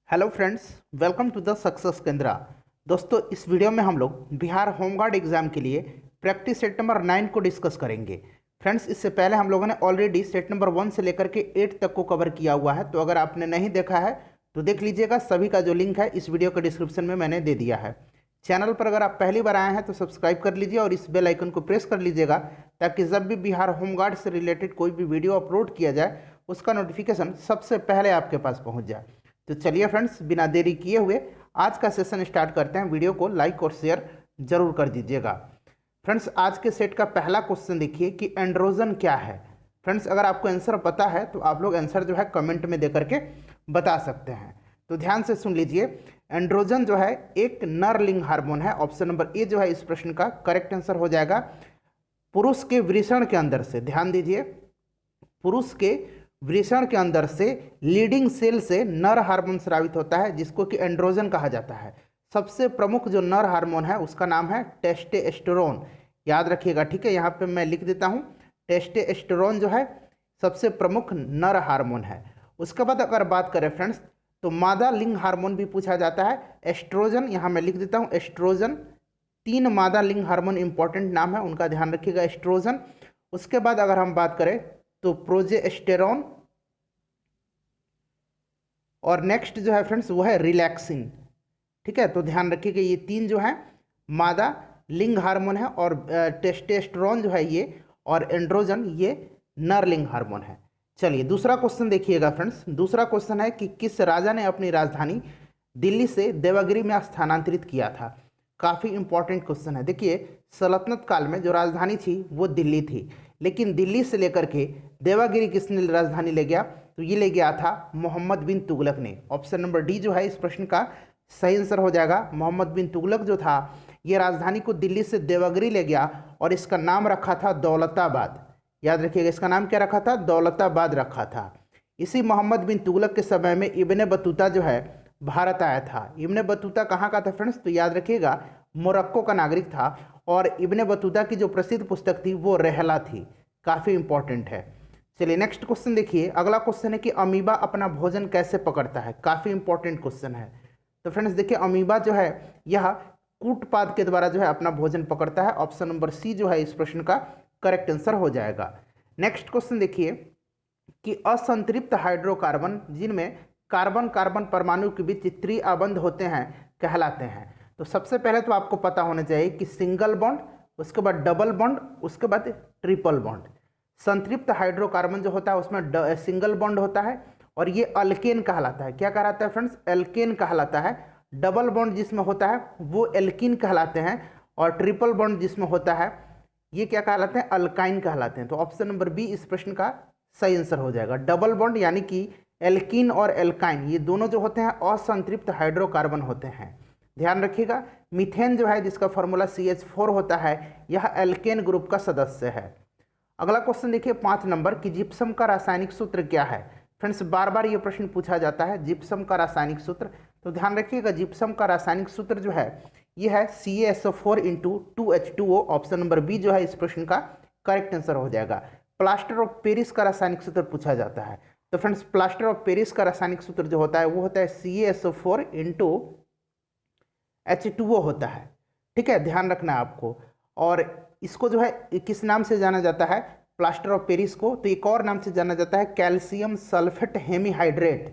Hello friends, welcome to the success Kendra. दोस्तों, इस video में हम लोग बिहार होमगार्ड एग्जाम के लिए प्रैक्टिस सेट नंबर 9 को डिस्कस करेंगे। फ्रेंड्स, इससे पहले हम लोगों ने ऑलरेडी सेट नंबर 1 से लेकर के 8 तक को कवर किया हुआ है, तो अगर आपने नहीं देखा है तो देख लीजिएगा। सभी का जो लिंक है इस वीडियो के डिस्क्रिप्शन में मैंने दे दिया है। चैनल पर अगर आप पहली बार आए हैं तो सब्सक्राइब कर लीजिए और इस बेल आइकन को प्रेस कर लीजिएगा, ताकि जब भी बिहार होमगार्ड से रिलेटेड कोई भी वीडियो अपलोड किया जाए उसका नोटिफिकेशन सबसे पहले आपके पास पहुंच जाए। तो चलिए फ्रेंड्स, बिना देरी किए हुए आज का सेशन स्टार्ट करते हैं। वीडियो को लाइक और शेयर जरूर कर दीजिएगा। फ्रेंड्स, आज के सेट का पहला क्वेश्चन देखिए कि एंड्रोजन क्या है। फ्रेंड्स, अगर आपको आंसर पता है तो आप लोग आंसर जो है कमेंट में दे करके बता सकते हैं। तो ध्यान से सुन लीजिए। एंड्रोजन जो है एक नर लिंग हार्मोन है। ऑप्शन नंबर ए जो है इस प्रश्न का करेक्ट आंसर हो जाएगा। पुरुष के वृषण के अंदर से, ध्यान दीजिए, पुरुष के वृषण के अंदर से लीडिंग सेल से नर हार्मोन स्रावित होता है, जिसको कि एंड्रोजन कहा जाता है। सबसे प्रमुख जो नर हार्मोन है उसका नाम है टेस्टोस्टेरोन। याद रखिएगा, ठीक है। यहाँ पे मैं लिख देता हूँ, टेस्टोस्टेरोन जो है सबसे प्रमुख नर हार्मोन है। उसके बाद अगर बात करें फ्रेंड्स, तो मादा लिंग हार्मोन भी पूछा जाता है, एस्ट्रोजन। यहाँ मैं लिख देता हूँ एस्ट्रोजन। 3 मादा लिंग हार्मोन इंपॉर्टेंट नाम है, उनका ध्यान रखिएगा, एस्ट्रोजन। उसके बाद अगर हम बात करें तो प्रोजेस्टेरॉन, और नेक्स्ट जो है फ्रेंड्स वो है रिलैक्सिन। ठीक है, तो ध्यान रखिएगा ये 3 जो है मादा लिंग हार्मोन है, और टेस्टोस्टेरोन जो है ये, और एंड्रोजन ये नर लिंग हार्मोन है। चलिए दूसरा क्वेश्चन देखिएगा फ्रेंड्स। दूसरा क्वेश्चन है कि किस राजा ने अपनी राजधानी दिल्ली से देवगिरी में स्थानांतरित किया था। काफ़ी इंपॉर्टेंट क्वेश्चन है। देखिए, सल्तनत काल में जो राजधानी थी वो दिल्ली थी, लेकिन दिल्ली से लेकर के देवगिरी किसने राजधानी ले गया, तो ये ले गया था मोहम्मद बिन तुगलक ने। ऑप्शन नंबर डी जो है इस प्रश्न का सही आंसर हो जाएगा। मोहम्मद बिन तुगलक जो था ये राजधानी को दिल्ली से देवगिरी ले गया, और इसका नाम रखा था दौलताबाद। याद रखिएगा, इसका नाम क्या रखा था, दौलताबाद रखा था। इसी मोहम्मद बिन तुगलक के समय में इब्ने बतूता जो है भारत आया था। इब्ने बतूता कहाँ का था फ्रेंड्स, तो याद रखिएगा मोरक्को का नागरिक था, और इब्ने बतूता की जो प्रसिद्ध पुस्तक थी वो रहला थी। काफ़ी इंपॉर्टेंट है। चलिए नेक्स्ट क्वेश्चन देखिए। अगला क्वेश्चन है कि अमीबा अपना भोजन कैसे पकड़ता है। काफ़ी इंपॉर्टेंट क्वेश्चन है। तो फ्रेंड्स देखिए, अमीबा जो है यह कूटपाद के द्वारा जो है अपना भोजन पकड़ता है। ऑप्शन नंबर सी जो है इस प्रश्न का करेक्ट आंसर हो जाएगा। नेक्स्ट क्वेश्चन देखिए कि असंतृप्त हाइड्रोकार्बन जिनमें कार्बन कार्बन परमाणु के बीच त्रिआबंध होते हैं कहलाते हैं। तो सबसे पहले तो आपको पता होना चाहिए कि सिंगल बॉन्ड, उसके बाद डबल बॉन्ड, उसके बाद ट्रिपल बॉन्ड। संतृप्त हाइड्रोकार्बन जो होता है उसमें सिंगल बॉन्ड होता है, और ये अल्केन कहलाता है। क्या कहलाता है फ्रेंड्स, एल्केन कहलाता है। डबल बॉन्ड जिसमें होता है वो एल्कीन कहलाते हैं, और ट्रिपल बॉन्ड जिसमें होता है ये क्या कहलाते हैं, अल्काइन कहलाते हैं। तो ऑप्शन नंबर बी इस प्रश्न का सही आंसर हो जाएगा। डबल बॉन्ड यानी कि एल्कीन और एल्काइन ये दोनों जो होते हैं असंतृप्त हाइड्रोकार्बन होते हैं। ध्यान रखिएगा, मीथेन जो है जिसका फॉर्मूला CH4 होता है, यह एल्केन ग्रुप का सदस्य है। अगला क्वेश्चन देखिए 5 नंबर कि जिप्सम का रासायनिक सूत्र क्या है। फ्रेंड्स बार बार ये प्रश्न पूछा जाता है, जिप्सम का रासायनिक सूत्र। तो ध्यान रखिएगा, जिप्सम का रासायनिक सूत्र जो है ये है CaSO4 × 2H2O। Option number B जो है इस प्रश्न का करेक्ट आंसर हो जाएगा। प्लास्टर ऑफ पेरिस का रासायनिक सूत्र पूछा जाता है। तो फ्रेंड्स प्लास्टर ऑफ पेरिस का रासायनिक सूत्र जो होता है वो होता है CaSO4 × H2O होता है। ठीक है, ध्यान रखना है आपको। और इसको जो है किस नाम से जाना जाता है, प्लास्टर ऑफ पेरिस को, तो एक और नाम से जाना जाता है कैल्शियम सल्फेट हेमीहाइड्रेट।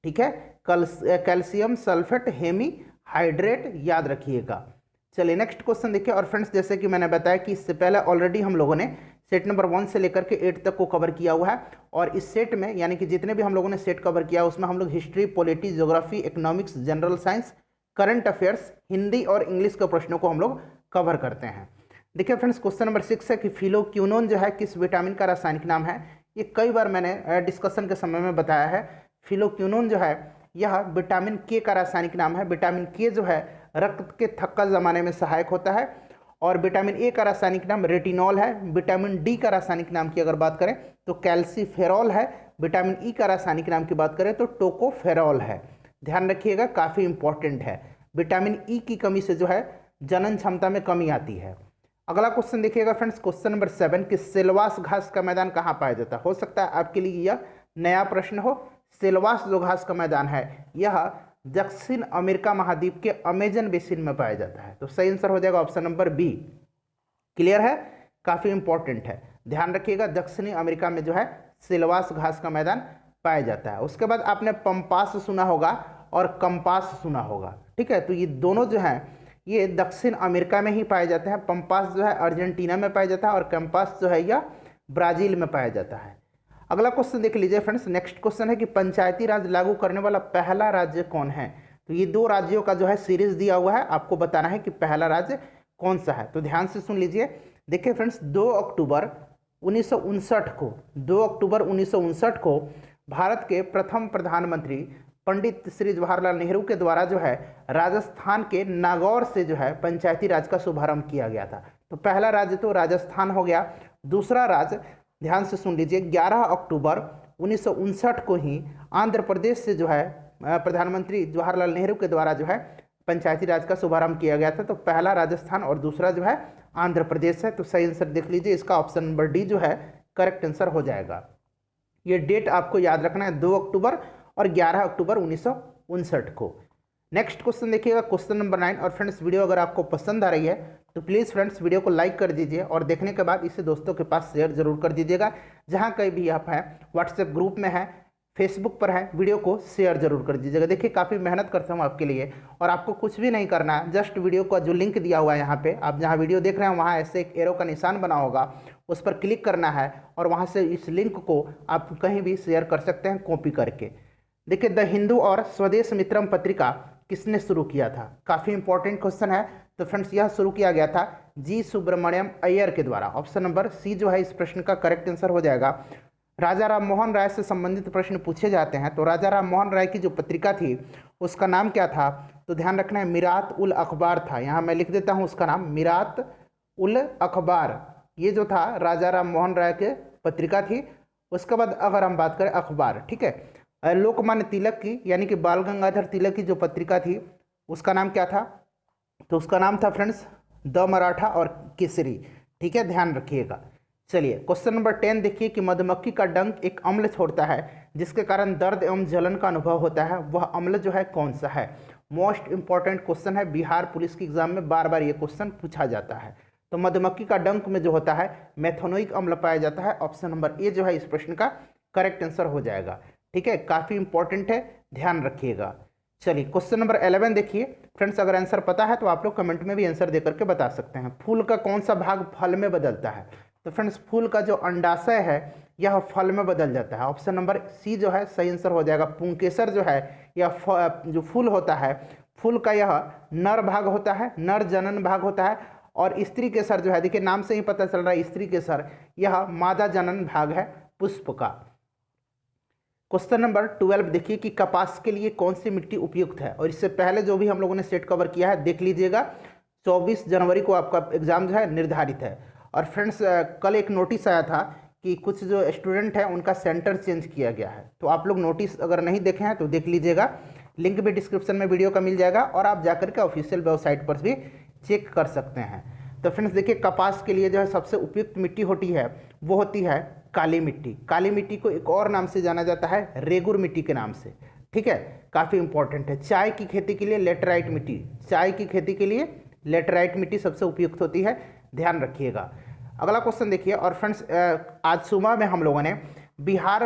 ठीक है, कैल्शियम सल्फेट हेमीहाइड्रेट, याद रखिएगा। चलिए नेक्स्ट क्वेश्चन देखिए। और फ्रेंड्स जैसे कि मैंने बताया कि इससे पहले ऑलरेडी हम लोगों ने सेट नंबर 1 से लेकर के 8 तक को कवर किया हुआ है, और इस सेट में यानी कि जितने भी हम लोगों ने सेट कवर किया उसमें हम लोग history, polity, geography, economics, general science, current affairs, Hindi और इंग्लिश के प्रश्नों को हम लोग कवर करते हैं। देखिए फ्रेंड्स क्वेश्चन नंबर 6 है कि फिलोक्विनोन जो है किस विटामिन का रासायनिक नाम है। ये कई बार मैंने डिस्कशन के समय में बताया है। फिलोक्विनोन जो है यह विटामिन के का रासायनिक नाम है। विटामिन के जो है रक्त के थक्का जमाने में सहायक होता है, और विटामिन ए का रासायनिक नाम रेटिनॉल है। विटामिन डी का रासायनिक नाम की अगर बात करें तो कैल्सीफेरॉल है। विटामिन ई का रासायनिक नाम की बात करें तो टोकोफेरॉल है। ध्यान रखिएगा, काफ़ी इंपॉर्टेंट है। विटामिन ई की कमी से जो है जनन क्षमता में कमी आती है। अगला क्वेश्चन देखिएगा फ्रेंड्स, क्वेश्चन नंबर 7 कि सेलवास घास का मैदान कहाँ पाया जाता है। हो सकता है आपके लिए यह नया प्रश्न हो। सेलवास जो घास का मैदान है यह दक्षिण अमेरिका महाद्वीप के अमेजन बेसिन में पाया जाता है। तो सही आंसर हो जाएगा ऑप्शन नंबर बी। क्लियर है, काफ़ी इंपॉर्टेंट है, ध्यान रखिएगा। दक्षिणी अमेरिका में जो है सिलवास घास का मैदान पाया जाता है। उसके बाद आपने पंपास सुना होगा और कंपास सुना होगा, ठीक है। तो ये दोनों जो हैं ये दक्षिण अमेरिका में ही पाए जाते हैं। पंपास जो है अर्जेंटीना में पाया जाता है और कंपास जो है यह ब्राज़ील में पाया जाता है। अगला क्वेश्चन देख लीजिए फ्रेंड्स। नेक्स्ट क्वेश्चन है कि पंचायती राज लागू करने वाला पहला राज्य कौन है। तो ये दो राज्यों का जो है सीरीज दिया हुआ है, आपको बताना है कि पहला राज्य कौन सा है। तो ध्यान से सुन लीजिए। देखिए फ्रेंड्स, 2 अक्टूबर 1959 को भारत के प्रथम प्रधानमंत्री पंडित श्री जवाहरलाल नेहरू के द्वारा जो है राजस्थान के नागौर से जो है पंचायती राज का शुभारंभ किया गया था। तो पहला राज्य तो राजस्थान हो गया। दूसरा राज्य ध्यान से सुन लीजिए, 11 अक्टूबर 1959 को ही आंध्र प्रदेश से जो है प्रधानमंत्री जवाहरलाल नेहरू के द्वारा जो है पंचायती राज का शुभारंभ किया गया था। तो पहला राजस्थान और दूसरा जो है आंध्र प्रदेश है। तो सही आंसर देख लीजिए, इसका ऑप्शन नंबर डी जो है करेक्ट आंसर हो जाएगा। ये डेट आपको याद रखना है, 2 अक्टूबर और 11 अक्टूबर 1959 को। नेक्स्ट क्वेश्चन देखिएगा, क्वेश्चन नंबर 9। और फ्रेंड्स, वीडियो अगर आपको पसंद आ रही है तो प्लीज़ फ्रेंड्स वीडियो को लाइक कर दीजिए और देखने के बाद इसे दोस्तों के पास शेयर जरूर कर दीजिएगा। जहाँ कहीं भी आप हैं, व्हाट्सएप ग्रुप में हैं, फेसबुक पर है, वीडियो को शेयर जरूर कर दीजिएगा। देखिए काफ़ी मेहनत करता हूँ आपके लिए और आपको कुछ भी नहीं करना है, जस्ट वीडियो का जो लिंक दिया हुआ है यहाँ पे, आप जहाँ वीडियो देख रहे हैं वहाँ ऐसे एक एरो का निशान बना होगा, उस पर क्लिक करना है और वहाँ से इस लिंक को आप कहीं भी शेयर कर सकते हैं कॉपी करके। देखिए, द हिंदू और स्वदेश मित्रम पत्रिका किसने शुरू किया था। काफ़ी इंपॉर्टेंट क्वेश्चन है। तो फ्रेंड्स, यह शुरू किया गया था जी सुब्रमण्यम अय्यर के द्वारा। ऑप्शन नंबर सी जो है इस प्रश्न का करेक्ट आंसर हो जाएगा। राजा राम मोहन राय से संबंधित प्रश्न पूछे जाते हैं। तो राजा राम मोहन राय की जो पत्रिका थी उसका नाम क्या था। तो ध्यान रखना है, मिरात उल अखबार था। यहाँ मैं लिख देता हूँ उसका नाम, मिरात उल अखबार। ये जो था राजा राम मोहन राय के पत्रिका थी। उसके बाद अगर हम बात करें अखबार, ठीक है, लोकमान्य तिलक की यानी कि बाल गंगाधर तिलक की जो पत्रिका थी उसका नाम क्या था। तो उसका नाम था फ्रेंड्स द मराठा और केसरी, ठीक है, ध्यान रखिएगा। चलिए क्वेश्चन नंबर 10 देखिए कि मधुमक्खी का डंक एक अम्ल छोड़ता है जिसके कारण दर्द एवं जलन का अनुभव होता है, वह अम्ल जो है कौन सा है। मोस्ट इंपॉर्टेंट क्वेश्चन है, बिहार पुलिस के एग्जाम में बार बार ये क्वेश्चन पूछा जाता है। तो मधुमक्खी का डंक में जो होता है मेथनोइक अम्ल पाया जाता है। ऑप्शन नंबर ए जो है इस प्रश्न का करेक्ट आंसर हो जाएगा, ठीक है, काफ़ी इंपॉर्टेंट है, ध्यान रखिएगा। चलिए क्वेश्चन नंबर 11 देखिए फ्रेंड्स, अगर आंसर पता है तो आप लोग कमेंट में भी आंसर दे करके बता सकते हैं। फूल का कौन सा भाग फल में बदलता है। तो फ्रेंड्स, फूल का जो अंडाशय है यह फल में बदल जाता है। ऑप्शन नंबर सी जो है सही आंसर हो जाएगा। पुंकेसर जो है यह जो फूल होता है, फूल का यह नर भाग होता है, नर जनन भाग होता है। और स्त्री केसर जो है, देखिए नाम से ही पता चल रहा है स्त्री केसर, यह मादा जनन भाग है पुष्प का। क्वेश्चन नंबर 12 देखिए कि कपास के लिए कौन सी मिट्टी उपयुक्त है। और इससे पहले जो भी हम लोगों ने सेट कवर किया है देख लीजिएगा। 24 जनवरी को आपका एग्जाम जो है निर्धारित है। और फ्रेंड्स, कल एक नोटिस आया था कि कुछ जो स्टूडेंट हैं उनका सेंटर चेंज किया गया है। तो आप लोग नोटिस अगर नहीं देखे हैं तो देख लीजिएगा, लिंक भी डिस्क्रिप्शन में वीडियो का मिल जाएगा और आप जाकर के ऑफिशियल वेबसाइट पर भी चेक कर सकते हैं। तो फ्रेंड्स देखिए, कपास के लिए जो है सबसे उपयुक्त मिट्टी होती है वो होती है काली मिट्टी। काली मिट्टी को एक और नाम से जाना जाता है रेगुर मिट्टी के नाम से, ठीक है, काफ़ी इंपॉर्टेंट है। चाय की खेती के लिए लेटराइट मिट्टी, चाय की खेती के लिए लेटराइट मिट्टी सबसे उपयुक्त होती है, ध्यान रखिएगा। अगला क्वेश्चन देखिए। और फ्रेंड्स, आज सुबह में हम लोगों ने बिहार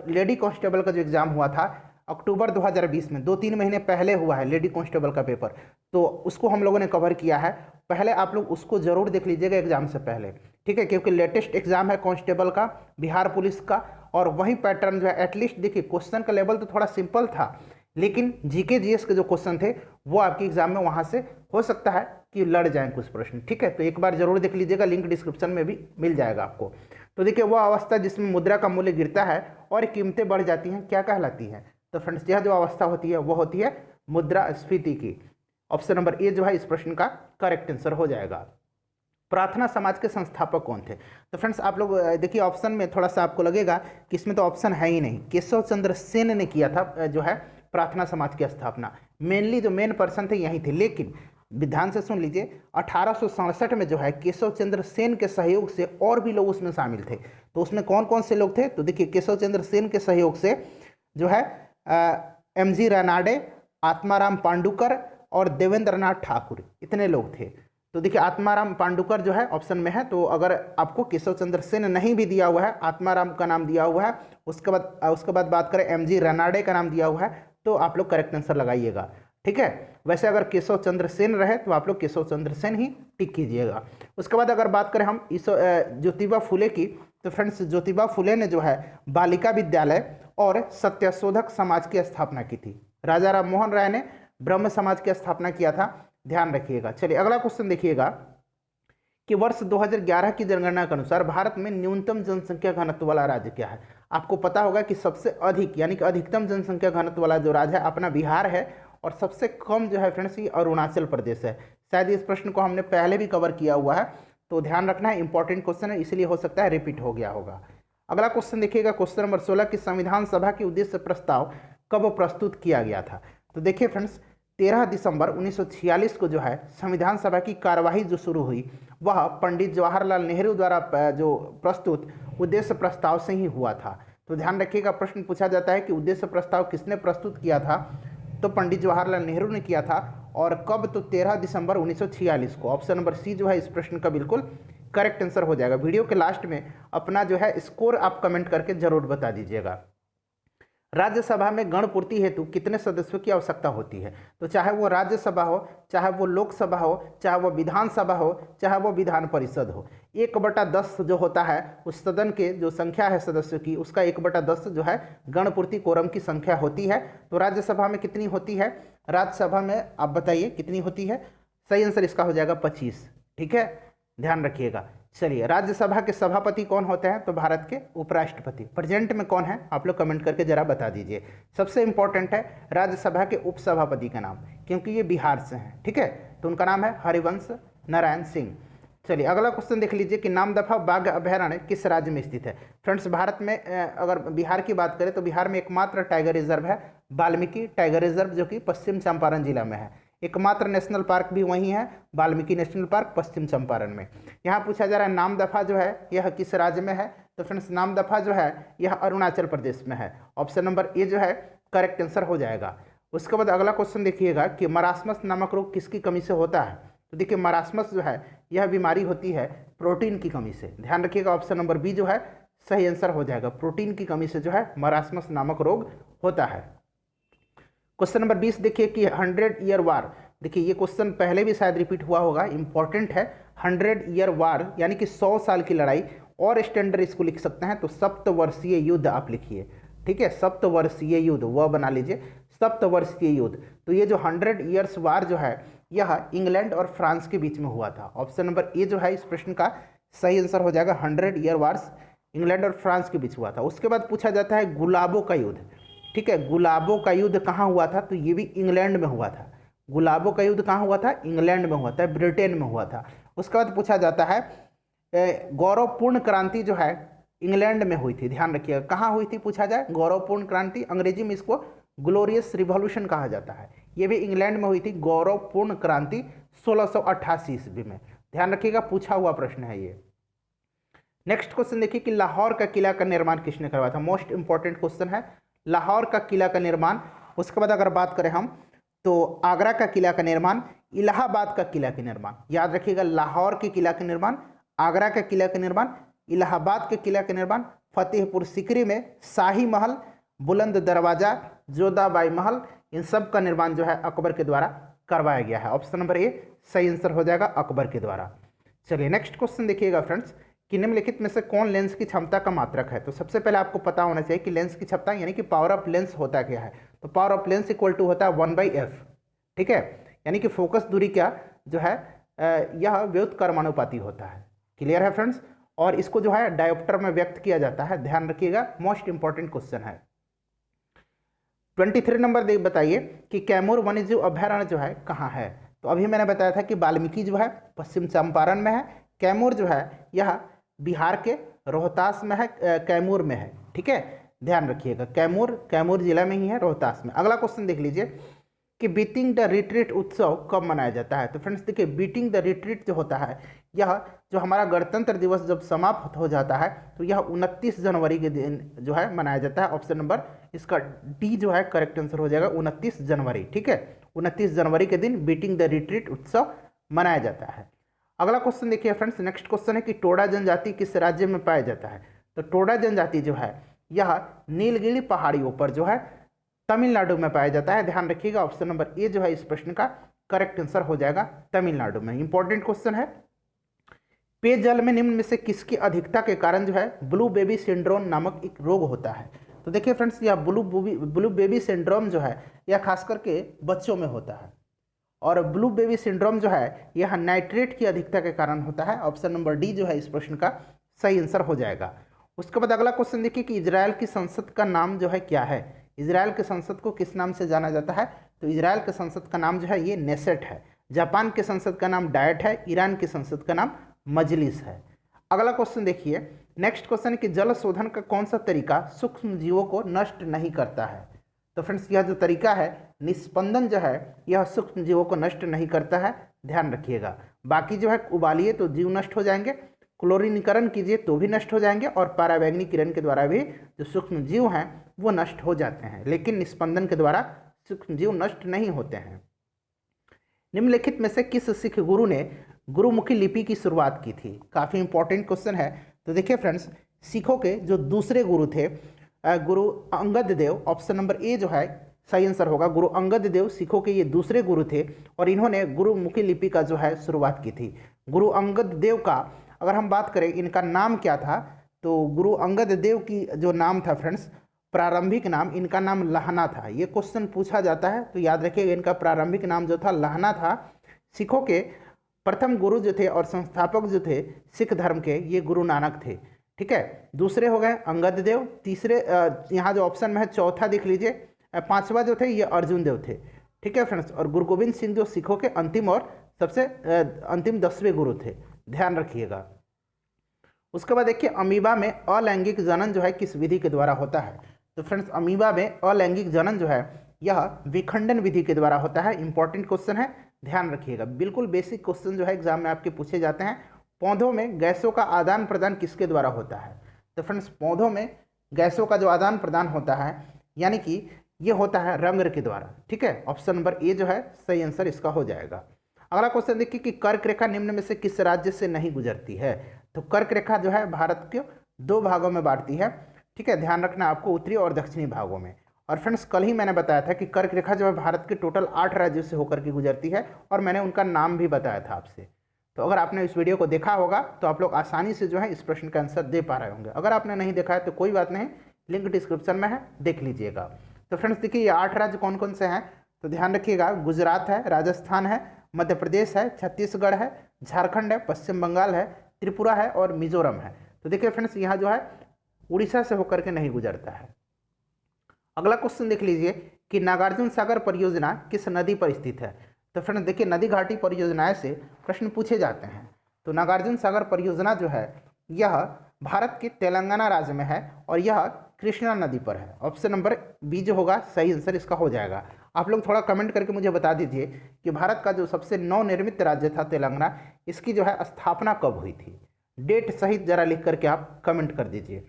लेडी कांस्टेबल का जो एग्ज़ाम हुआ था अक्टूबर 2020 में, 2-3 महीने पहले हुआ है लेडी कांस्टेबल का पेपर, तो उसको हम लोगों ने कवर किया है। पहले आप लोग उसको जरूर देख लीजिएगा एग्जाम से पहले, ठीक है, क्योंकि लेटेस्ट एग्जाम है कांस्टेबल का, बिहार पुलिस का। और वही पैटर्न जो है एटलीस्ट देखिए, क्वेश्चन का लेवल तो थोड़ा सिंपल था, लेकिन जीके जीएस के जो क्वेश्चन थे वो आपके एग्जाम में वहाँ से हो सकता है कि लड़ जाएं कुछ प्रश्न, ठीक है। तो एक बार जरूर देख लीजिएगा, लिंक डिस्क्रिप्शन में भी मिल जाएगा आपको। तो देखिए, वह अवस्था जिसमें मुद्रा का मूल्य गिरता है और कीमतें बढ़ जाती हैं क्या कहलाती है। तो फ्रेंड्स, यह जो अवस्था होती है वो होती है मुद्रास्फीति की। ऑप्शन नंबर ए जो है इस प्रश्न का करेक्ट आंसर हो जाएगा। प्रार्थना समाज के संस्थापक कौन थे। तो फ्रेंड्स, आप लोग देखिए ऑप्शन में थोड़ा सा आपको लगेगा कि इसमें तो ऑप्शन है ही नहीं। केशव चंद्र सेन ने किया था जो है प्रार्थना समाज की स्थापना, मेनली जो मेन पर्सन थे यही थे। लेकिन ध्यान से सुन लीजिए, 1867 में जो है केशव चंद्र सेन के सहयोग से और भी लोग उसमें शामिल थे। तो उसमें कौन कौन से लोग थे। तो देखिए, केशव चंद्र सेन के सहयोग से जो है MG रानाडे आत्माराम पांडुकर और देवेंद्र नाथ ठाकुर, इतने लोग थे। तो देखिए आत्माराम पांडुकर जो है ऑप्शन में है, तो अगर आपको केशव चंद्र सेन नहीं भी दिया हुआ है, आत्माराम का नाम दिया हुआ है, उसके बाद बात करें एमजी रनाडे का नाम दिया हुआ है, तो आप लोग करेक्ट आंसर लगाइएगा। ठीक है, वैसे अगर केशव चंद्र सेन रहे तो आप लोग केशव चंद्र सेन ही टिक कीजिएगा। उसके बाद अगर बात करें हम ज्योतिबा फुले की, तो फ्रेंड्स ज्योतिबा फुले ने जो है बालिका विद्यालय और सत्यशोधक समाज की स्थापना की थी। राजा राम मोहन राय ने ब्रह्म समाज की स्थापना किया था, ध्यान रखिएगा। चलिए अगला क्वेश्चन देखिएगा कि वर्ष 2011 की जनगणना के अनुसार भारत में न्यूनतम जनसंख्या घनत्व वाला राज्य क्या है। आपको पता होगा कि सबसे अधिक यानी कि अधिकतम जनसंख्या घनत्व वाला जो राज्य है अपना बिहार है, और सबसे कम जो है फ्रेंड्स ये अरुणाचल प्रदेश है। शायद इस प्रश्न को हमने पहले भी कवर किया हुआ है, तो ध्यान रखना है, इंपॉर्टेंट क्वेश्चन है, इसलिए हो सकता है रिपीट हो गया होगा। अगला क्वेश्चन देखिएगा, क्वेश्चन नंबर 16 की संविधान सभा के उद्देश्य प्रस्ताव कब प्रस्तुत किया गया था। तो देखिए फ्रेंड्स 13 दिसंबर 1946 को जो है संविधान सभा की कार्यवाही जो शुरू हुई वह पंडित जवाहरलाल नेहरू द्वारा जो प्रस्तुत उद्देश्य प्रस्ताव से ही हुआ था। तो ध्यान रखिएगा, प्रश्न पूछा जाता है कि उद्देश्य प्रस्ताव किसने प्रस्तुत किया था, तो पंडित जवाहरलाल नेहरू ने किया था, और कब, तो 13 दिसंबर 1946 को। ऑप्शन नंबर सी जो है इस प्रश्न का बिल्कुल करेक्ट आंसर हो जाएगा। वीडियो के लास्ट में अपना जो है स्कोर आप कमेंट करके जरूर बता दीजिएगा। राज्यसभा में गणपूर्ति हेतु कितने सदस्यों की आवश्यकता होती है। तो चाहे वो राज्यसभा हो, चाहे वो लोकसभा हो, चाहे वो विधानसभा हो, चाहे वो विधान परिषद हो, 1/10 जो होता है उस सदन के जो संख्या है सदस्यों की, उसका 1/10 जो है गणपूर्ति कोरम की संख्या होती है। तो राज्यसभा में कितनी होती है, राज्यसभा में आप बताइए कितनी होती है। सही आंसर इसका हो जाएगा 25। ठीक है, ध्यान रखिएगा। चलिए राज्यसभा के सभापति कौन होते हैं, तो भारत के उपराष्ट्रपति। प्रेजेंट में कौन है आप लोग कमेंट करके जरा बता दीजिए। सबसे इंपॉर्टेंट है राज्यसभा के उपसभापति का नाम, क्योंकि ये बिहार से हैं। ठीक है, तो उनका नाम है हरिवंश नारायण सिंह। चलिए अगला क्वेश्चन देख लीजिए कि नामदफा बाघ अभयारण्य किस राज्य में स्थित है। फ्रेंड्स भारत में अगर बिहार की बात करें तो बिहार में एकमात्र टाइगर रिजर्व है वाल्मीकि टाइगर रिजर्व, जो कि पश्चिम चंपारण जिला में है। एकमात्र नेशनल पार्क भी वहीं है, वाल्मीकि नेशनल पार्क पश्चिम चंपारण में। यहाँ पूछा जा रहा है नामदफा जो है यह किस राज्य में है। तो फ्रेंड्स नामदफा जो है यह अरुणाचल प्रदेश में है। ऑप्शन नंबर ए जो है करेक्ट आंसर हो जाएगा। उसके बाद अगला क्वेश्चन देखिएगा कि मरासमस नामक रोग किसकी कमी से होता है। तो देखिए मरासमस जो है यह बीमारी होती है प्रोटीन की कमी से। ध्यान रखिएगा, ऑप्शन नंबर बी जो है सही आंसर हो जाएगा। प्रोटीन की कमी से जो है मरासमस नामक रोग होता है। क्वेश्चन नंबर 20 देखिए कि 100 ईयर वार। देखिए ये क्वेश्चन पहले भी शायद रिपीट हुआ होगा, इंपॉर्टेंट है। 100 ईयर वार यानी कि 100 साल की लड़ाई, और स्टैंडर्ड इसको लिख सकते हैं तो सप्तवर्षीय युद्ध आप लिखिए। ठीक है, सप्तवर्षीय युद्ध वह बना लीजिए, सप्तवर्षीय युद्ध। तो ये जो 100 ईयर्स वार जो है यह इंग्लैंड और फ्रांस के बीच में हुआ था। ऑप्शन नंबर ए जो है इस प्रश्न का सही आंसर हो जाएगा। 100 ईयर वार्स इंग्लैंड और फ्रांस के बीच हुआ था। उसके बाद पूछा जाता है गुलाबों का युद्ध। ठीक है, गुलाबों का युद्ध कहाँ हुआ था, तो ये भी इंग्लैंड में हुआ था। गुलाबों का युद्ध कहाँ हुआ था, इंग्लैंड में हुआ था, ब्रिटेन में हुआ था। उसके बाद पूछा जाता है गौरवपूर्ण क्रांति जो है इंग्लैंड में हुई थी। ध्यान रखिएगा कहाँ हुई थी, पूछा जाए गौरवपूर्ण क्रांति, अंग्रेजी में इसको ग्लोरियस रिवॉल्यूशन कहा जाता है। ये भी इंग्लैंड में हुई थी गौरवपूर्ण क्रांति 1688 ईस्वी में। ध्यान रखिएगा, पूछा हुआ प्रश्न है ये। नेक्स्ट क्वेश्चन देखिए कि लाहौर का किला का निर्माण किसने करवाया था। मोस्ट इंपॉर्टेंट क्वेश्चन है लाहौर का किला का निर्माण। उसके बाद अगर बात करें हम तो आगरा का किला का निर्माण, इलाहाबाद का किला का निर्माण। याद रखिएगा, लाहौर के किला का निर्माण, आगरा का किला का निर्माण, इलाहाबाद के किला का निर्माण, फतेहपुर सीकरी में शाही महल, बुलंद दरवाजा, जोधाबाई महल, इन सब का निर्माण जो है अकबर के द्वारा करवाया गया है। ऑप्शन नंबर ए सही आंसर हो जाएगा, अकबर के द्वारा। चलिए नेक्स्ट क्वेश्चन देखिएगा फ्रेंड्स कि निम्नलिखित में से कौन लेंस की क्षमता का मात्रक है। तो सबसे पहले आपको पता होना चाहिए कि लेंस की क्षमता यानी कि पावर ऑफ लेंस होता क्या है। तो power of lens equal to होता है 1/f। ठीक है, यानी कि फोकस दूरी क्या जो है यह व्युत्क्रमानुपाती होता है। क्लियर है फ्रेंड्स, और इसको जो है डायोप्टर में व्यक्त किया जाता है। ध्यान रखिएगा, मोस्ट इंपॉर्टेंट क्वेश्चन है। 23 नंबर बताइए कि कैमूर वन्यजीव अभयारण्य जो है कहाँ है। तो अभी मैंने बताया था कि वाल्मीकि जो है पश्चिम चंपारण में है, कैमूर जो है यह बिहार के रोहतास में है, कैमूर में है। ठीक है, ध्यान रखिएगा, कैमूर जिला में ही है, रोहतास में। अगला क्वेश्चन देख लीजिए कि बीटिंग द रिट्रीट उत्सव कब मनाया जाता है। तो फ्रेंड्स देखिए, बीटिंग द रिट्रीट जो होता है, यह जो हमारा गणतंत्र दिवस जब समाप्त हो जाता है तो यह 29 जनवरी के दिन जो है मनाया जाता है। ऑप्शन नंबर इसका डी जो है करेक्ट आंसर हो जाएगा 29 जनवरी। ठीक है, 29 जनवरी के दिन बीटिंग द रिट्रीट उत्सव मनाया जाता है। अगला क्वेश्चन देखिए फ्रेंड्स, नेक्स्ट क्वेश्चन है कि टोडा जनजाति किस राज्य में पाया जाता है। तो टोडा जनजाति जो है यह नीलगिरी पहाड़ियों पर जो है तमिलनाडु में पाया जाता है। ध्यान रखिएगा, ऑप्शन नंबर ए जो है इस प्रश्न का करेक्ट आंसर हो जाएगा तमिलनाडु में। इंपॉर्टेंट क्वेश्चन है, पेयजल में निम्न में से किसकी अधिकता के कारण जो है ब्लू बेबी सिंड्रोम नामक एक रोग होता है। तो देखिए फ्रेंड्स, यह ब्लू बेबी सिंड्रोम जो है यह खास करके बच्चों में होता है, और ब्लू बेबी सिंड्रोम जो है यह नाइट्रेट की अधिकता के कारण होता है। ऑप्शन नंबर डी जो है इस प्रश्न का सही आंसर हो जाएगा। उसके बाद अगला क्वेश्चन देखिए कि इजराइल की संसद का नाम जो है क्या है। इजराइल के संसद को किस नाम से जाना जाता है। तो इजराइल के संसद का नाम जो है ये नेसेट है। जापान के संसद का नाम डायट है। ईरान के संसद का नाम मजलिस है। अगला क्वेश्चन देखिए, नेक्स्ट क्वेश्चन है कि जल शोधन का कौन सा तरीका सूक्ष्म जीवों को नष्ट नहीं करता है। तो फ्रेंड्स, यह जो तरीका है निस्पंदन जो है यह सूक्ष्म जीवों को नष्ट नहीं करता है, ध्यान रखिएगा। बाकी जो है उबालिए तो जीव नष्ट हो जाएंगे, क्लोरीनीकरण कीजिए तो भी नष्ट हो जाएंगे, और पराबैंगनी किरण के द्वारा भी जो सूक्ष्म जीव हैं वो नष्ट हो जाते हैं, लेकिन निस्पंदन के द्वारा सूक्ष्म जीव नष्ट नहीं होते हैं। निम्नलिखित में से किस सिख गुरु ने गुरुमुखी लिपि की शुरुआत की थी। काफ़ी इंपॉर्टेंट क्वेश्चन है। तो देखिए फ्रेंड्स, सिखों के जो दूसरे गुरु थे Guru Angad Dev, option number A जो है सही आंसर होगा। गुरु अंगद देव सिखों के ये दूसरे गुरु थे, और इन्होंने गुरुमुखी लिपि का जो है शुरुआत की थी। गुरु अंगद देव का अगर हम बात करें इनका नाम क्या था, तो गुरु अंगद देव की जो नाम था फ्रेंड्स, प्रारंभिक नाम इनका नाम लहना था। ये क्वेश्चन पूछा जाता है तो याद रखिएगा, इनका प्रारंभिक नाम जो था लहना था। सिखों के प्रथम गुरु जो थे और संस्थापक जो थे सिख धर्म के, ये गुरु नानक थे। ठीक है, दूसरे हो गए अंगद देव, तीसरे यहाँ जो ऑप्शन में है चौथा देख लीजिए, पांचवा जो थे ये अर्जुन देव थे। ठीक है फ्रेंड्स, और गुरु गोविंद सिंह जो सिखों के अंतिम और सबसे अंतिम 10वें गुरु थे, ध्यान रखिएगा। उसके बाद देखिए, अमीबा में अलैंगिक जनन जो है किस विधि के द्वारा होता है। तो फ्रेंड्स, अमीबा में अलैंगिक जनन जो है यह विखंडन विधि के द्वारा होता है। इंपॉर्टेंट क्वेश्चन है, ध्यान रखिएगा। बिल्कुल बेसिक क्वेश्चन जो है एग्जाम में आपके पूछे जाते हैं। पौधों में गैसों का आदान प्रदान किसके द्वारा होता है। तो फ्रेंड्स, पौधों में गैसों का जो आदान प्रदान होता है यानी कि ये होता है रंग के द्वारा। ठीक है, ऑप्शन नंबर ए जो है सही आंसर इसका हो जाएगा। अगला क्वेश्चन देखिए कि कर्क रेखा निम्न में से किस राज्य से नहीं गुजरती है। तो कर्क रेखा जो है भारत के 2 भागों में बांटती है। ठीक है, ध्यान रखना आपको, उत्तरी और दक्षिणी भागों में। और फ्रेंड्स, कल ही मैंने बताया था कि कर्क रेखा जो है भारत के टोटल 8 राज्यों से होकर के गुजरती है, और मैंने उनका नाम भी बताया था आपसे। तो अगर आपने इस वीडियो को देखा होगा तो आप लोग आसानी से जो है इस प्रश्न का आंसर दे पा रहे होंगे। अगर आपने नहीं देखा है तो कोई बात नहीं, लिंक डिस्क्रिप्शन में है, देख लीजिएगा। तो फ्रेंड्स देखिए, ये 8 राज्य कौन कौन से हैं, तो ध्यान रखिएगा। गुजरात है, राजस्थान है, मध्य प्रदेश है, छत्तीसगढ़ है, झारखंड है, पश्चिम बंगाल है, त्रिपुरा है और मिजोरम है। तो देखिए फ्रेंड्स, यहाँ जो है उड़ीसा से होकर के नहीं गुजरता है। अगला क्वेश्चन देख लीजिए कि नागार्जुन सागर परियोजना किस नदी पर स्थित है। तो फ्रेंड्स देखिए, नदी घाटी परियोजनाएं से प्रश्न पूछे जाते हैं। तो नागार्जुन सागर परियोजना जो है यह भारत के तेलंगाना राज्य में है, और यह कृष्णा नदी पर है। ऑप्शन नंबर बी जो होगा सही आंसर इसका हो जाएगा। आप लोग थोड़ा कमेंट करके मुझे बता दीजिए कि भारत का जो सबसे नवनिर्मित राज्य था तेलंगाना, इसकी जो है स्थापना कब हुई थी। डेट सहित जरा लिख करके आप कमेंट कर दीजिए।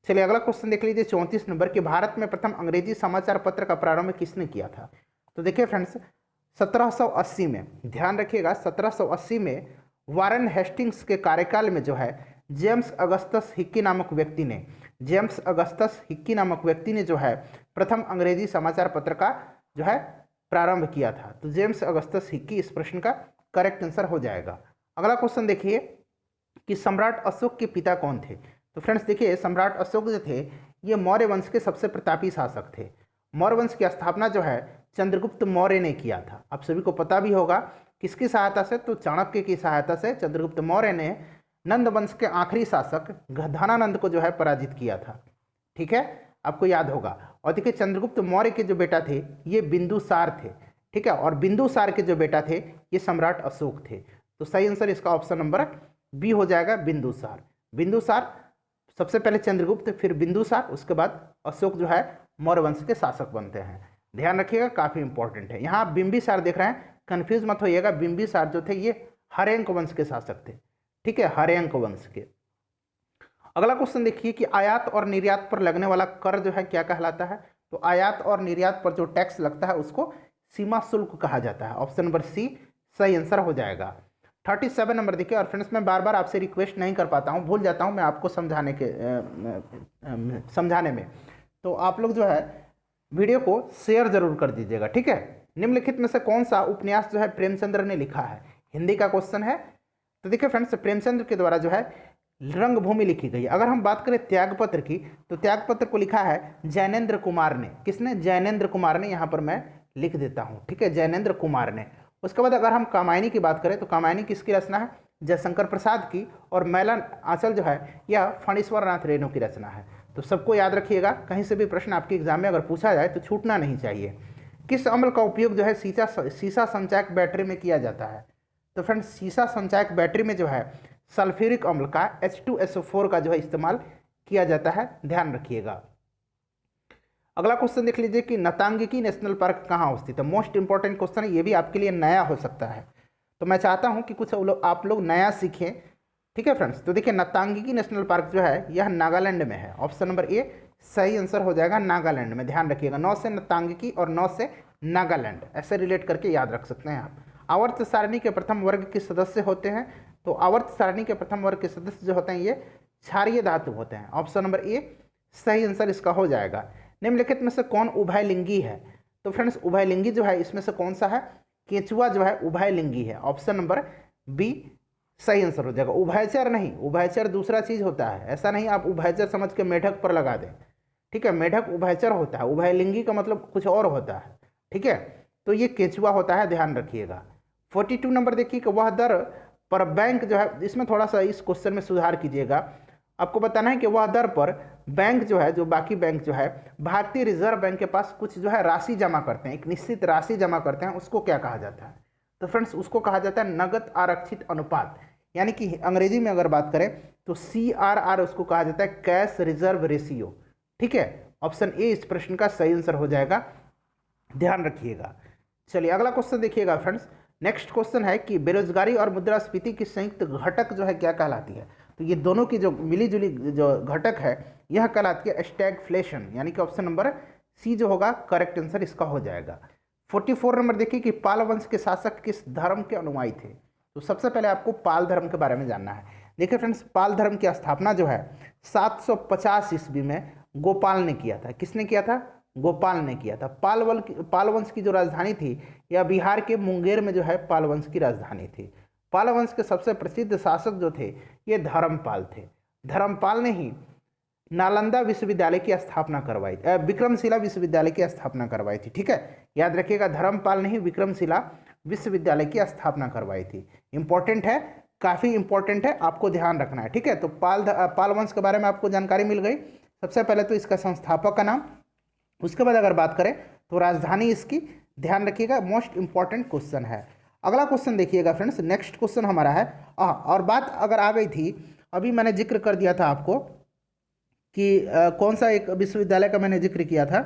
चलिए अगला क्वेश्चन देख लीजिए, 34 नंबर के भारत में प्रथम अंग्रेजी समाचार पत्र का प्रारंभ किसने किया था। तो देखिए फ्रेंड्स, 1780 में, ध्यान रखिएगा 1780 में वारेन हेस्टिंग्स के कार्यकाल में जो है जेम्स अगस्टस हिक्की नामक व्यक्ति ने जो है प्रथम अंग्रेजी समाचार पत्र का जो है प्रारंभ किया था। तो जेम्स अगस्टस हिक्की इस प्रश्न का करेक्ट आंसर हो जाएगा। अगला क्वेश्चन देखिए कि सम्राट अशोक के पिता कौन थे। तो फ्रेंड्स देखिए, सम्राट अशोक जो थे ये मौर्य वंश के सबसे प्रतापी शासक थे। मौर्य वंश की स्थापना जो है चंद्रगुप्त मौर्य ने किया था। आप सभी को पता भी होगा किसकी सहायता से, तो चाणक्य की सहायता से चंद्रगुप्त मौर्य ने नंद वंश के आखिरी शासक घनानंद को जो है पराजित किया था। ठीक है, आपको याद होगा। और देखिए, चंद्रगुप्त मौर्य के जो बेटा थे ये बिंदुसार थे। ठीक है, और बिंदुसार के जो बेटा थे ये सम्राट अशोक थे। तो सही आंसर इसका ऑप्शन नंबर बी हो जाएगा, बिंदुसार। बिंदुसार सबसे पहले चंद्रगुप्त, फिर बिंदुसार, उसके बाद अशोक जो है मौर्य वंश के शासक बनते हैं। ध्यान रखिएगा, काफ़ी इंपॉर्टेंट है। यहाँ आप बिंबिसार देख रहे हैं, कन्फ्यूज मत होइएगा, बिंबिसार जो थे ये हर्यंक वंश के शासक थे, ठीक है, हर्यंक वंश के। अगला क्वेश्चन देखिए कि आयात और निर्यात पर लगने वाला कर जो है क्या कहलाता है? तो आयात और निर्यात पर जो टैक्स लगता है उसको सीमा शुल्क कहा जाता है। ऑप्शन नंबर सी सही आंसर हो जाएगा। 37 नंबर देखिए, और फ्रेंड्स मैं बार बार आपसे रिक्वेस्ट नहीं कर पाता हूँ, भूल जाता हूँ मैं आपको समझाने में, तो आप लोग जो है वीडियो को शेयर जरूर कर दीजिएगा, ठीक है। निम्नलिखित में से कौन सा उपन्यास जो है प्रेमचंद्र ने लिखा है? हिंदी का क्वेश्चन है। तो देखिए फ्रेंड्स, प्रेमचंद्र के द्वारा जो है रंगभूमि लिखी गई। अगर हम बात करें त्यागपत्र की, तो त्यागपत्र को लिखा है जैनेन्द्र कुमार ने। किसने? जैनेन्द्र कुमार ने। यहाँ पर मैं लिख देता हूँ, ठीक है, जैनेन्द्र कुमार ने। उसके बाद अगर हम कामायनी की बात करें, तो कामायनी किसकी रचना है? जयशंकर प्रसाद की। और मैला आंचल जो है यह फणीश्वर नाथ रेणु की रचना है। तो सबको याद रखिएगा, कहीं से भी प्रश्न आपके एग्जाम में अगर पूछा जाए तो छूटना नहीं चाहिए। किस अम्ल का उपयोग जो है सीसा संचायक बैटरी में किया जाता है? तो फ्रेंड्स, सीसा संचायक बैटरी में जो है सल्फ्यूरिक अम्ल का H2SO4 का जो है इस्तेमाल किया जाता है, ध्यान रखिएगा। अगला क्वेश्चन देख लीजिए कि नतांगिकी नेशनल पार्क कहाँ स्थित है? मोस्ट इंपॉर्टेंट क्वेश्चन है, ये भी आपके लिए नया हो सकता है, तो मैं चाहता हूँ कि कुछ आप लोग नया सीखें, ठीक है फ्रेंड्स। तो देखिए नतांगिकी नेशनल पार्क जो है यह नागालैंड में है। ऑप्शन नंबर ए सही आंसर हो जाएगा, नागालैंड में। ध्यान रखिएगा, 9 से नतांगिकी और 9 से नागालैंड, ऐसे रिलेट करके याद रख सकते हैं आप। आवर्त सारणी के प्रथम वर्ग के सदस्य होते हैं? तो आवर्त सारणी के प्रथम वर्ग के सदस्य जो होते हैं ये क्षारीय धातु होते हैं। ऑप्शन नंबर ए सही आंसर इसका हो जाएगा। निम्नलिखित में से कौन उभयलिंगी है? तो फ्रेंड्स, उभयलिंगी जो है इसमें से कौन सा है? केंचुआ जो है उभयलिंगी है। ऑप्शन नंबर बी सही आंसर हो जाएगा। उभयचर नहीं, उभयचर दूसरा चीज होता है, ऐसा नहीं आप उभयचर समझ के मेढक पर लगा दें, ठीक है। मेढक उभयचर होता है, उभयलिंगी का मतलब कुछ और होता है, ठीक है। तो ये केंचुआ होता है, ध्यान रखिएगा। 42 नंबर देखिए कि वह दर पर बैंक जो है, इसमें थोड़ा सा इस क्वेश्चन में सुधार कीजिएगा। आपको बताना है कि वह दर पर बैंक जो है, जो बाकी बैंक जो है भारतीय रिजर्व बैंक के पास कुछ जो है राशि जमा करते हैं, एक निश्चित राशि जमा करते हैं, उसको क्या कहा जाता है? तो फ्रेंड्स, उसको कहा जाता है नगद आरक्षित अनुपात, यानी कि अंग्रेजी में अगर बात करें तो CRR उसको कहा जाता है, कैश रिजर्व रेशियो, ठीक है। ऑप्शन ए इस प्रश्न का सही आंसर हो जाएगा, ध्यान रखिएगा। चलिए अगला क्वेश्चन देखिएगा फ्रेंड्स। नेक्स्ट क्वेश्चन है कि बेरोजगारी और मुद्रास्फीति की संयुक्त घटक जो है क्या कहलाती है? तो ये दोनों की जो मिली जुली जो घटक है यह कहलाती है स्टैगफ्लेशन, यानी कि ऑप्शन नंबर सी जो होगा करेक्ट आंसर इसका हो जाएगा। 44 नंबर देखिए कि पाल वंश के शासक किस धर्म के अनुयायी थे? तो सबसे पहले आपको पाल धर्म के बारे में जानना है। देखिए फ्रेंड्स, पाल धर्म की स्थापना जो है 750 ईस्वी में गोपाल ने किया था। किसने किया था? गोपाल ने किया था। पाल वंश की जो राजधानी थी यह बिहार के मुंगेर में जो है पाल वंश की राजधानी थी। पाल वंश के सबसे प्रसिद्ध शासक जो थे ये धर्मपाल थे। धर्मपाल ने ही नालंदा विश्वविद्यालय की स्थापना करवाई, विक्रमशिला विश्वविद्यालय की स्थापना करवाई थी, ठीक है। याद रखिएगा, धर्मपाल ने ही विक्रमशिला विश्वविद्यालय की स्थापना करवाई थी। इंपॉर्टेंट है, काफ़ी इंपॉर्टेंट है, आपको ध्यान रखना है, ठीक है। तो पाल वंश के बारे में आपको जानकारी मिल गई। सबसे पहले तो इसका संस्थापक का नाम, उसके बाद अगर बात करें तो राजधानी इसकी, ध्यान रखिएगा, मोस्ट इंपॉर्टेंट क्वेश्चन है। अगला क्वेश्चन देखिएगा फ्रेंड्स, नेक्स्ट क्वेश्चन हमारा है और बात अगर आ गई थी, अभी मैंने जिक्र कर दिया था आपको कि कौन सा एक विश्वविद्यालय का मैंने जिक्र किया था,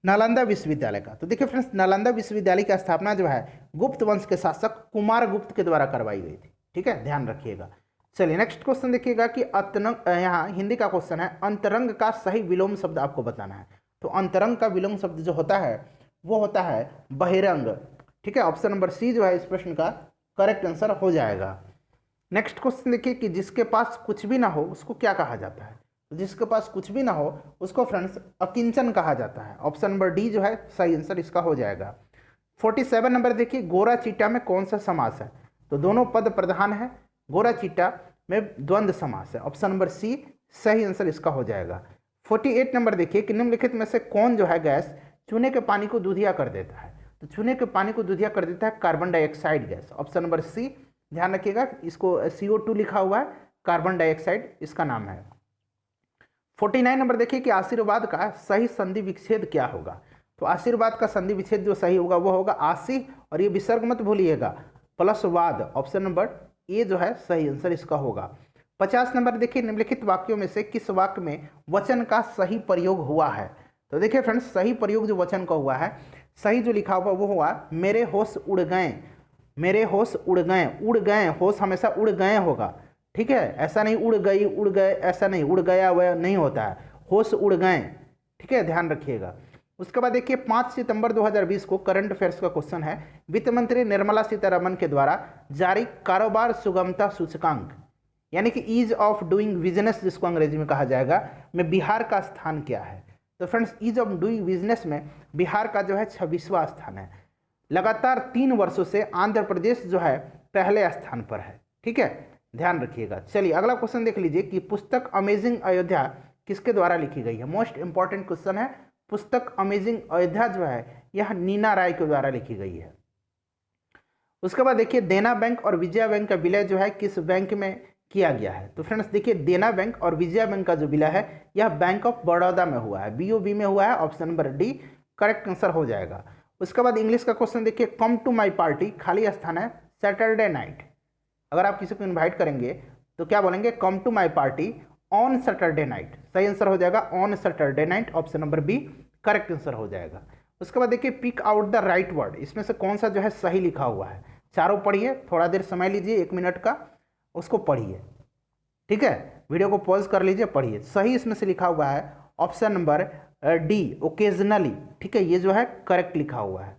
नालंदा विश्वविद्यालय का। तो देखिए फ्रेंड्स, नालंदा विश्वविद्यालय की स्थापना जो है गुप्त वंश के शासक कुमार गुप्त के द्वारा करवाई गई थी, ठीक है, ध्यान रखिएगा। चलिए नेक्स्ट क्वेश्चन देखिएगा कि यहाँ हिंदी का क्वेश्चन है, अंतरंग का सही विलोम शब्द आपको बताना है। तो अंतरंग का विलोम शब्द जो होता है वो होता है बहिरंग, ठीक है। ऑप्शन नंबर सी जो है इस प्रश्न का करेक्ट आंसर हो जाएगा। नेक्स्ट क्वेश्चन देखिए कि जिसके पास कुछ भी ना हो उसको क्या कहा जाता है? तो जिसके पास कुछ भी ना हो उसको फ्रेंड्स अकिंचन कहा जाता है। ऑप्शन नंबर डी जो है सही आंसर इसका हो जाएगा। 47 नंबर देखिए, गोरा चीटा में कौन सा समास है? तो दोनों पद प्रधान है, गोरा चीटा में द्वंद्व समास है। ऑप्शन नंबर सी सही आंसर इसका हो जाएगा। 48 नंबर देखिए कि निम्नलिखित में से कौन जो है गैस चूने के पानी को दूधिया कर देता है? तो चूने के पानी को दूधिया कर देता है carbon dioxide gas. Option number C, ध्यान रखिएगा, इसको CO2 लिखा हुआ है, कार्बन डाइऑक्साइड इसका नाम है। 49 नंबर देखिए कि आशीर्वाद का सही संधि विच्छेद क्या होगा? तो आशीर्वाद का संधि विच्छेद जो सही होगा वो होगा आशी, और ये विसर्ग मत भूलिएगा, प्लस वाद। ऑप्शन नंबर ए जो है सही आंसर इसका होगा। 50 नंबर देखिए, निम्नलिखित वाक्यों में से किस वाक्य में वचन का सही प्रयोग हुआ है? तो देखिए फ्रेंड्स, सही प्रयोग जो वचन का हुआ है, सही जो लिखा हुआ वो हुआ मेरे होश उड़ गए। मेरे होश उड़ गए, उड़ गए, होश हमेशा उड़ गए होगा, ठीक है, ऐसा नहीं उड़ गई उड़ गए, ऐसा नहीं, उड़ गया वह नहीं होता है, होश उड़ गए, ठीक है, ध्यान रखिएगा। उसके बाद देखिए 5 सितंबर 2020 को करंट अफेयर्स का क्वेश्चन है, वित्त मंत्री निर्मला सीतारमन के द्वारा जारी कारोबार सुगमता सूचकांक यानी कि ईज ऑफ डूइंग बिजनेस जिसको अंग्रेजी में कहा जाएगा, में बिहार का स्थान क्या है। तो friends, ease of doing business में बिहार का जो है 26वां स्थान है। लगातार 3 वर्षों से आंध्र प्रदेश जो है पहले स्थान पर है, ठीक है, ध्यान रखिएगा। चलिए अगला क्वेश्चन देख लीजिए कि पुस्तक अमेजिंग अयोध्या किसके द्वारा लिखी गई है। मोस्ट इंपॉर्टेंट क्वेश्चन है, पुस्तक अमेजिंग अयोध्या जो है यह नीना राय के द्वारा लिखी गई है। उसके बाद देखिए देना बैंक और विजया बैंक का विलय जो है किस बैंक में किया गया है। तो फ्रेंड्स देखिए, देना बैंक और विजया बैंक का जो विलय है यह बैंक ऑफ बड़ौदा में हुआ है, BOB में हुआ है, option number D correct answer हो जाएगा। उसके बाद इंग्लिश का क्वेश्चन देखिए, कम टू माई पार्टी खाली स्थान है सैटरडे नाइट। अगर आप किसी को इन्वाइट करेंगे तो क्या बोलेंगे, come to my party on Saturday night, सही आंसर हो जाएगा on Saturday night, option number B correct answer हो जाएगा। उसके बाद देखिए pick out the right word, इसमें से कौन सा जो है सही लिखा हुआ है। चारों पढ़िए, थोड़ा देर समय लीजिए 1 मिनट का, उसको पढ़िए, ठीक है, वीडियो को पॉज कर लीजिए, पढ़िए। सही इसमें से लिखा हुआ है ऑप्शन नंबर डी ओकेजनली, ठीक है, ये जो है करेक्ट लिखा हुआ है।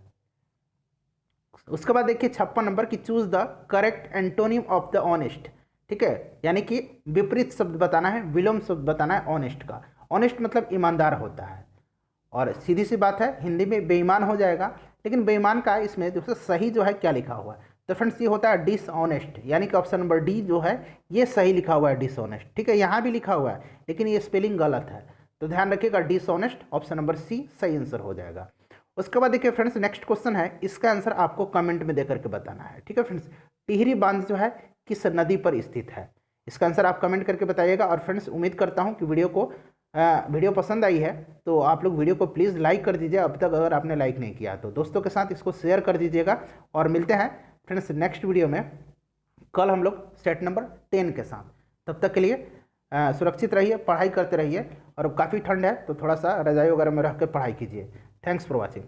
उसके बाद देखिए 56 नंबर की choose the correct antonym of the honest, ठीक है, यानी कि विपरीत शब्द बताना है, विलोम शब्द बताना है ऑनेस्ट का। ऑनेस्ट मतलब ईमानदार होता है, और सीधी सी बात है हिंदी में बेईमान हो जाएगा, लेकिन बेईमान का इसमें जो है सही जो है क्या लिखा हुआ है। तो फ्रेंड्स ये होता है डिसऑनेस्ट, यानी कि ऑप्शन नंबर डी जो है ये सही लिखा हुआ है डिसऑनेस्ट, ठीक है, यहाँ भी लिखा हुआ है लेकिन ये स्पेलिंग गलत है, तो ध्यान रखिएगा डिसऑनेस्ट, ऑप्शन नंबर सी सही आंसर हो जाएगा। उसके बाद देखिए फ्रेंड्स नेक्स्ट क्वेश्चन है, इसका आंसर आपको कमेंट में देकर के बताना है, ठीक है फ्रेंड्स। टिहरी बांध जो है किस नदी पर स्थित है, इसका आंसर आप कमेंट करके बताइएगा। और फ्रेंड्स उम्मीद करता हूँ कि वीडियो पसंद आई है तो आप लोग वीडियो को प्लीज़ लाइक कर दीजिए, अब तक अगर आपने लाइक नहीं किया तो दोस्तों के साथ इसको शेयर कर दीजिएगा। और मिलते हैं फ्रेंड्स नेक्स्ट वीडियो में, कल हम लोग सेट नंबर 10 के साथ। तब तक के लिए सुरक्षित रहिए, पढ़ाई करते रहिए, और काफ़ी ठंड है तो थोड़ा सा रजाई वगैरह में रह कर पढ़ाई कीजिए। Thanks for watching.